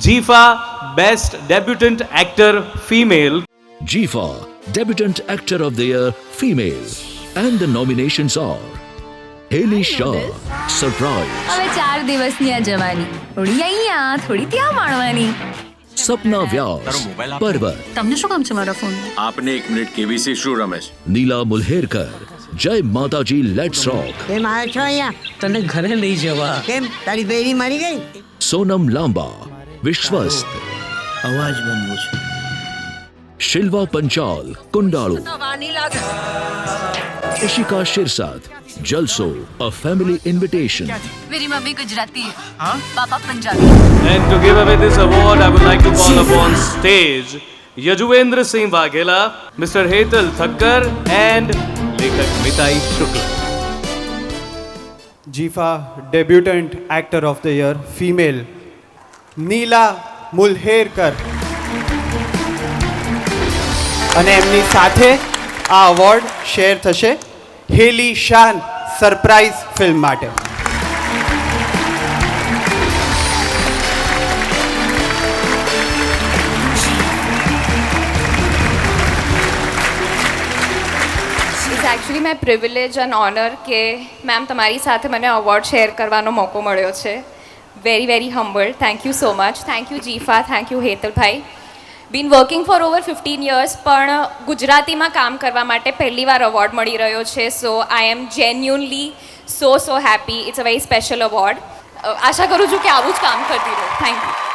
જીફા best debutant actor female, GIFA Debutant Actor of the Year Female, and the nominations are Haley Shah, Surprise, હવે 4 દિવસની આ જવાની, થોડી અહીંયા થોડી ત્યાં માણવાની. Sapna Vyas, Parvat, તમને શું કામ છે મારા ફોન? આપને 1 મિનિટ કેવીસી શું Ramesh? Neela Mulherkar, Jai Mataji Let's Rock, કેમ આવ્યો છો અહીંયા? તને ઘરે લઈ જવા. કેમ તારી બેરી મરી ગઈ? Sonam Lamba, Vishwast, અવાજ બનવું છે. Shilva Panchal, Kundalu, Ishika Shirsat, Jalso, A Family Invitation, मेरी मम्मी गुजराती है, पापा Punjabi. and to give away this award I would like to call upon stage Yajuvendra Singh Waghela, Mr. Hetal Thakkar and Lekhak Mitai Shukla. GIFA debutant actor of the year female Neela Mulherkar અને એમની સાથે આ award share થશે Heli Shah surprise film માટે. It's actually my privilege and honour કે ma'am તમારી સાથે મને અવોર્ડ શેર કરવાનો મોકો મળ્યો છે. Very very humbled. Thank you so much. Thank you GIFA. Thank you Hetalbhai. Been working for over 15 years, પણ ગુજરાતીમાં કામ કરવા માટે પહેલીવાર અવોર્ડ મળી રહ્યો છે. So I am genuinely so happy. It's a very special award. આશા કરું છું કે આવું જ કામ કરતી રહું. Thank you.